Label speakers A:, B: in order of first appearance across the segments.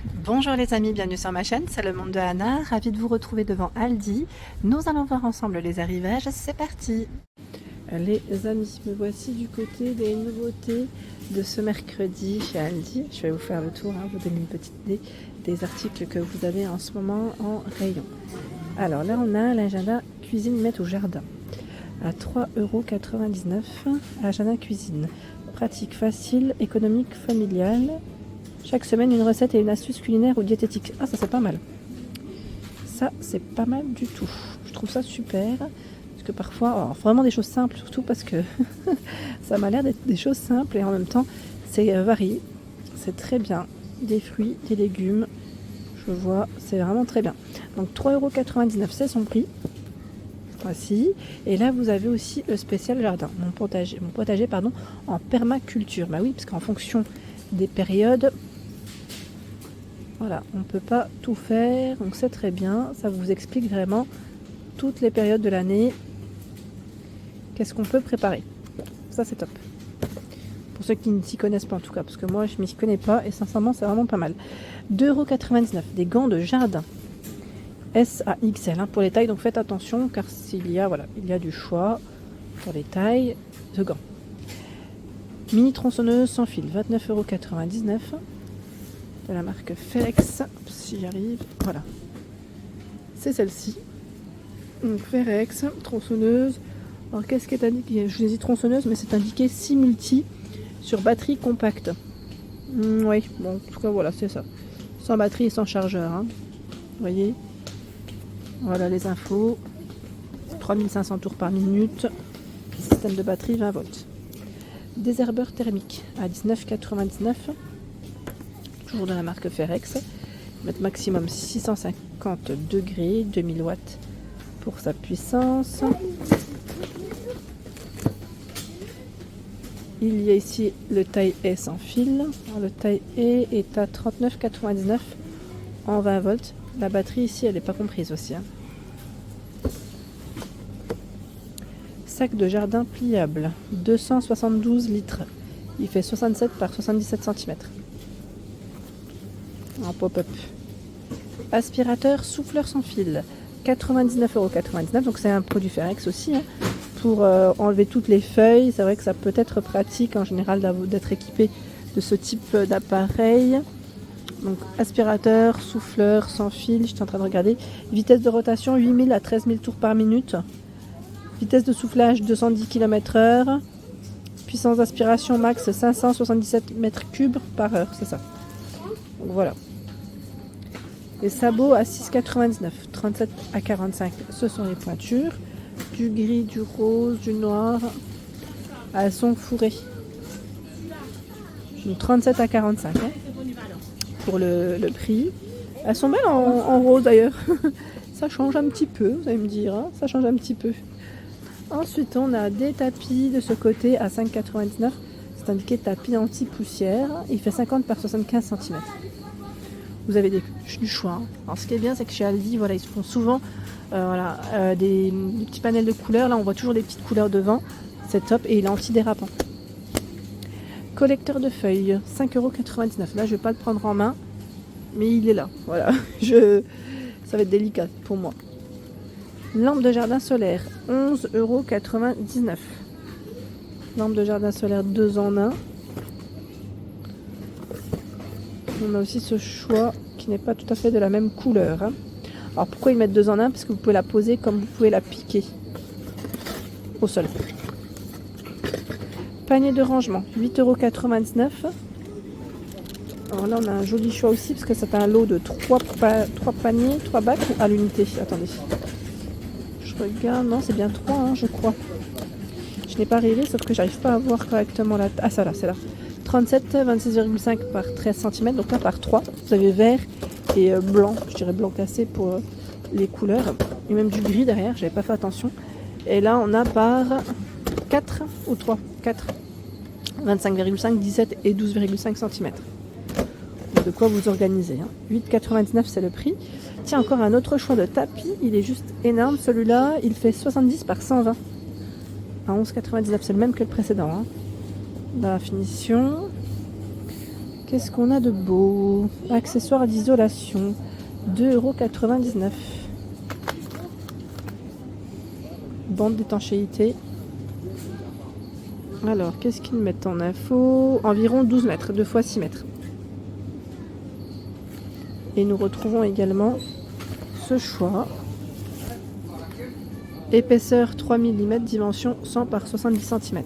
A: Bonjour les amis, bienvenue sur ma chaîne, c'est le monde de Anna, ravie de vous retrouver devant Aldi. Nous allons voir ensemble les arrivages, c'est parti. Les amis, me voici du côté des nouveautés de ce mercredi chez Aldi. Je vais vous faire le tour, vous donner une petite idée des articles que vous avez en ce moment en rayon. Alors là on a l'agenda cuisine mettre au jardin à 3,99 €, agenda cuisine. Pratique, facile, économique, familiale. Chaque semaine, une recette et une astuce culinaire ou diététique. Ah, ça c'est pas mal. Ça, c'est pas mal du tout. Je trouve ça super. Parce que parfois, alors, vraiment des choses simples, surtout parce que ça m'a l'air d'être des choses simples et en même temps, c'est varié. C'est très bien. Des fruits, des légumes. Je vois, c'est vraiment très bien. Donc 3,99 €, c'est son prix. Voici. Et là, vous avez aussi le spécial jardin. Mon potager en permaculture. Bah oui, parce qu'en fonction des périodes, voilà, on ne peut pas tout faire, donc c'est très bien. Ça vous explique vraiment toutes les périodes de l'année. Qu'est-ce qu'on peut préparer? Ça, c'est top. Pour ceux qui ne s'y connaissent pas en tout cas, parce que moi, je ne m'y connais pas et sincèrement, c'est vraiment pas mal. 2,99 €, des gants de jardin. S à XL pour les tailles, donc faites attention car il y a du choix pour les tailles de gants. Mini tronçonneuse sans fil, 29,99 € de la marque Ferex, si j'arrive, voilà. C'est celle-ci. Donc Ferex, tronçonneuse. Alors qu'est-ce qui est indiqué? Je vous ai dit tronçonneuse, mais c'est indiqué 6 multi sur batterie compacte. Oui, bon, en tout cas voilà, c'est ça. Sans batterie et sans chargeur. Vous voyez? Voilà les infos. 3500 tours par minute. Système de batterie 20 volts. Désherbeur thermique à 19,99 €. Toujours de la marque Ferex. Mettre maximum 650 degrés, 2000 watts pour sa puissance. Il y a ici le taille E sans fil. Alors, le taille E est à 39,99 € en 20 volts. La batterie ici, elle n'est pas comprise aussi. Sac de jardin pliable, 272 litres. Il fait 67 par 77 cm. En pop-up. Aspirateur souffleur sans fil, 99,99 €. Donc c'est un produit Ferex aussi. Pour enlever toutes les feuilles. C'est vrai que ça peut être pratique en général d'être équipé de ce type d'appareil. Donc aspirateur, souffleur sans fil, je suis en train de regarder. Vitesse de rotation 8000 à 13 000 tours par minute. Vitesse de soufflage 210 km/h. Puissance d'aspiration max 577 mètres cubes par heure, c'est ça. Donc voilà. Les sabots à 6,99 €, 37 à 45, ce sont les pointures. Du gris, du rose, du noir. Elles sont fourrées. 37 à 45 pour le prix. Elles sont belles en rose d'ailleurs. Ça change un petit peu, vous allez me dire. Ça change un petit peu. Ensuite, on a des tapis de ce côté à 5,99 €. C'est indiqué tapis anti-poussière. Il fait 50 par 75 cm. Vous avez du choix. Alors, ce qui est bien, c'est que chez Aldi, voilà, ils font souvent des petits panels de couleurs. Là, on voit toujours des petites couleurs devant. C'est top et il est antidérapant. Collecteur de feuilles, 5,99 €. Là, je ne vais pas le prendre en main, mais il est là. Voilà, ça va être délicat pour moi. Lampe de jardin solaire, 11,99 €. Lampe de jardin solaire 2 en 1. On a aussi ce choix qui n'est pas tout à fait de la même couleur. Alors pourquoi ils mettent 2 en 1? Parce que vous pouvez la poser comme vous pouvez la piquer au sol. Panier de rangement, 8,99 €. Alors là on a un joli choix aussi parce que c'est un lot de 3 paniers, 3 bacs à l'unité. Attendez. Je regarde, non c'est bien 3 je crois. Je n'ai pas rêvé sauf que j'arrive pas à voir correctement la... Ah ça là, c'est là. 37, 26,5 par 13 cm, donc là par 3. Vous avez vert et blanc, je dirais blanc cassé pour les couleurs. Et même du gris derrière, j'avais pas fait attention. Et là on a par 4 ou 3, 4. 25,5, 17 et 12,5 cm. De quoi vous organiser. 8,99 c'est le prix. Tiens, encore un autre choix de tapis. Il est juste énorme. Celui-là, il fait 70 par 120. À 11,99. C'est le même que le précédent. Dans la finition. Qu'est-ce qu'on a de beau? Accessoires d'isolation, 2,99 €. Bande d'étanchéité. Alors, qu'est-ce qu'ils mettent en info? Environ 12 mètres, 2 fois 6 mètres. Et nous retrouvons également ce choix. Épaisseur 3 mm, dimension 100 par 70 cm.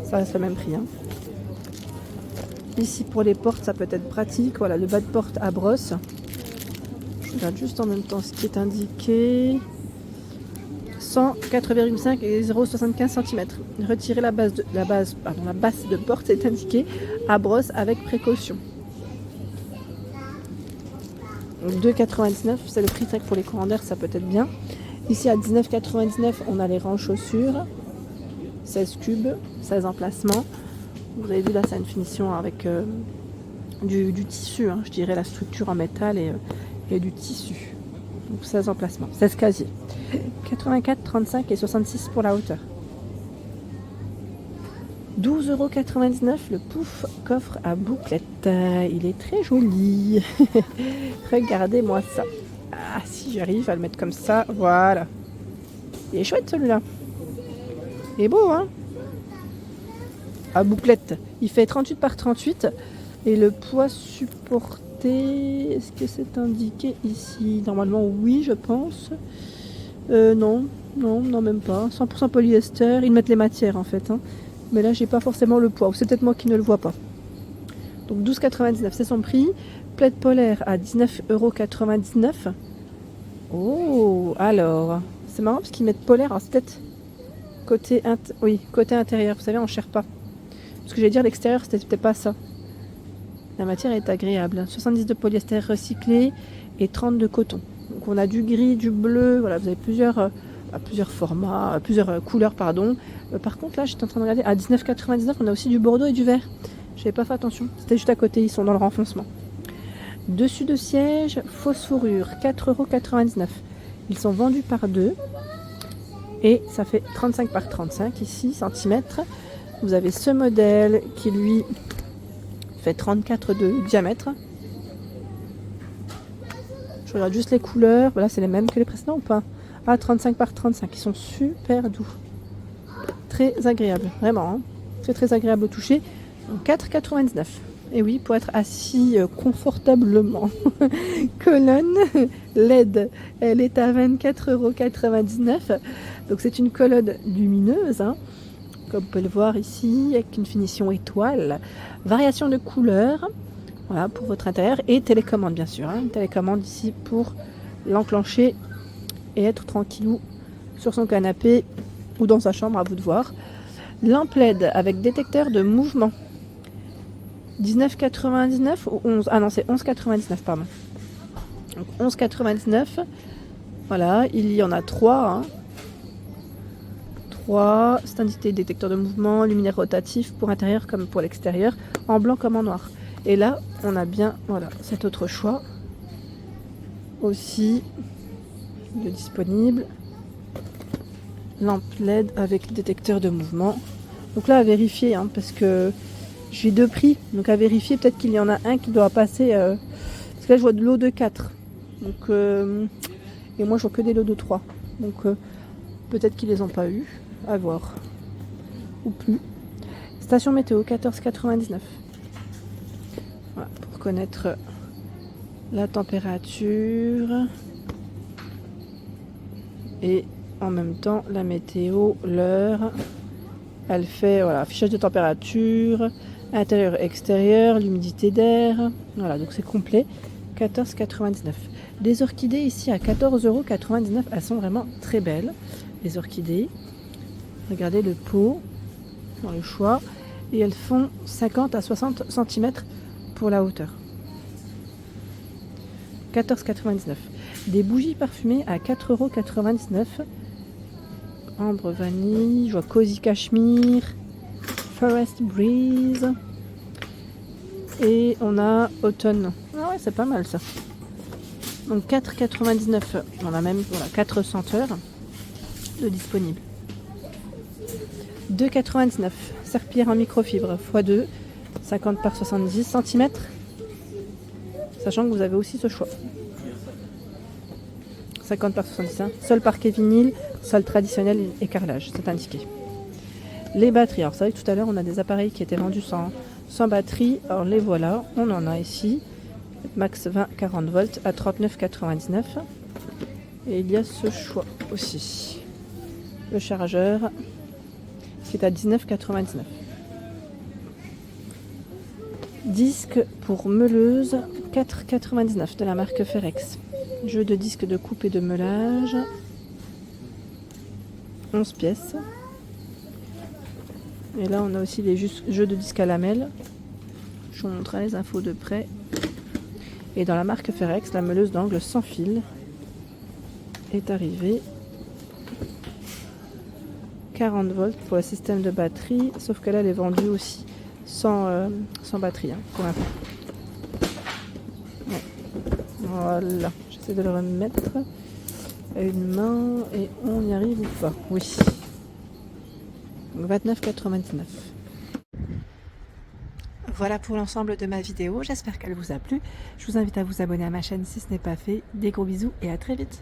A: Ça reste le même prix. Hein. Ici, pour les portes, ça peut être pratique. Voilà, le bas de porte à brosse. Je regarde juste en même temps ce qui est indiqué. 104,5 et 0,75 cm. Retirer la basse de porte est indiqué à brosse avec précaution. 2,99 €, c'est le prix pour les courants d'air, ça peut être bien. Ici à 19,99 € on a les rangs chaussures, 16 cubes, 16 emplacements. Vous avez vu là, c'est une finition avec du tissu, hein, je dirais la structure en métal et du tissu. Donc 16 emplacements, 16 casiers. 84, 35 et 66 pour la hauteur. 12,99 € le pouf coffre à bouclette. Il est très joli. Regardez-moi ça. Ah, si j'arrive à le mettre comme ça, voilà. Il est chouette celui-là. Il est beau, hein? À bouclette. Il fait 38 par 38. Et le poids supporté, est-ce que c'est indiqué ici? Normalement, oui, je pense. Non, même pas. 100% polyester. Ils mettent les matières en fait. Hein. Mais là, j'ai pas forcément le poids. Ou c'est peut-être moi qui ne le vois pas. Donc 12,99 €, c'est son prix. Plaid polaire à 19,99 €. Oh, alors. C'est marrant parce qu'ils mettent polaire. Alors c'est peut-être côté intérieur. Vous savez, en Sherpa. Parce que j'allais dire l'extérieur, c'était peut-être pas ça. La matière est agréable. 70 de polyester recyclé et 30 de coton. Donc on a du gris, du bleu. Voilà, vous avez plusieurs formats, plusieurs couleurs, pardon. Par contre, là, j'étais en train de regarder. À 19,99 €, on a aussi du bordeaux et du vert. Je n'avais pas fait attention. C'était juste à côté. Ils sont dans le renfoncement. Dessus de siège, fausse fourrure, 4,99 €. Ils sont vendus par deux. Et ça fait 35 par 35 ici, centimètres. Vous avez ce modèle qui, lui, fait 34 de diamètre. Je regarde juste les couleurs. Voilà, c'est les mêmes que les précédents ou pas? Ah, 35 par 35. Ils sont super doux. Très agréables. Vraiment. Hein. Très, très agréable au toucher. 4,99 €. Et oui, pour être assis confortablement. Colonne LED. Elle est à 24,99 €. Donc, c'est une colonne lumineuse. Hein. Comme vous pouvez le voir ici, avec une finition étoile. Variation de couleurs. Voilà, pour votre intérieur. Et télécommande, bien sûr. Hein. Une télécommande ici pour l'enclencher et être tranquillou sur son canapé ou dans sa chambre, à vous de voir. Lampe LED avec détecteur de mouvement. 19,99 € ou 11? Ah non, c'est 11,99 €, pardon. Donc 11,99 €. Voilà, il y en a 3. Hein. 3. C'est indiqué détecteur de mouvement, luminaire rotatif pour intérieur comme pour l'extérieur, en blanc comme en noir. Et là, on a bien, voilà, cet autre choix aussi de disponible. Lampe LED avec détecteur de mouvement. Donc là, à vérifier, hein, parce que j'ai deux prix. Donc à vérifier, peut-être qu'il y en a un qui doit passer. Parce que là, je vois de l'eau de 4. Donc, et moi, je vois que des lots de 3. Donc peut-être qu'ils les ont pas eu. À voir. Ou plus. Station météo, 14,99 €. Voilà, pour connaître la température. Et en même temps, la météo, l'heure. Elle fait, voilà, affichage de température, intérieur, extérieur, l'humidité d'air. Voilà, donc c'est complet. 14,99 €. Des orchidées ici à 14,99 €. Elles sont vraiment très belles, les orchidées. Regardez le pot dans le choix. Et elles font 50 à 60 cm pour la hauteur. 14,99 €. Des bougies parfumées à 4,99 €. Ambre vanille, je vois Cozy Cashmere, Forest Breeze. Et on a automne. Ah ouais, c'est pas mal ça. Donc 4,99 €. On a même, voilà, 4 senteurs de disponibles. 2,99 €. Serpillière en microfibre x2. 50 par 70 cm. Sachant que vous avez aussi ce choix. 50 par 70, hein. Sol parquet vinyle, sol traditionnel et carrelage, c'est indiqué. Les batteries, alors c'est vrai que tout à l'heure on a des appareils qui étaient vendus sans batterie, alors les voilà, on en a ici, max 20-40 volts à 39,99 €. Et il y a ce choix aussi, le chargeur qui est à 19,99 €. Disque pour meuleuse, 4,99 € de la marque Ferex. Jeu de disque de coupe et de meulage, 11 pièces. Et là on a aussi les jeux de disques à lamelles. Je vous montrerai les infos de près. Et dans la marque Ferex, la meuleuse d'angle sans fil est arrivée. 40 volts pour le système de batterie, sauf que là elle est vendue aussi sans batterie, hein, pour l'instant. Ouais. Voilà, j'essaie de le remettre à une main et on y arrive ou pas? Oui. 29,99 €. Voilà pour l'ensemble de ma vidéo, j'espère qu'elle vous a plu. Je vous invite à vous abonner à ma chaîne si ce n'est pas fait. Des gros bisous et à très vite.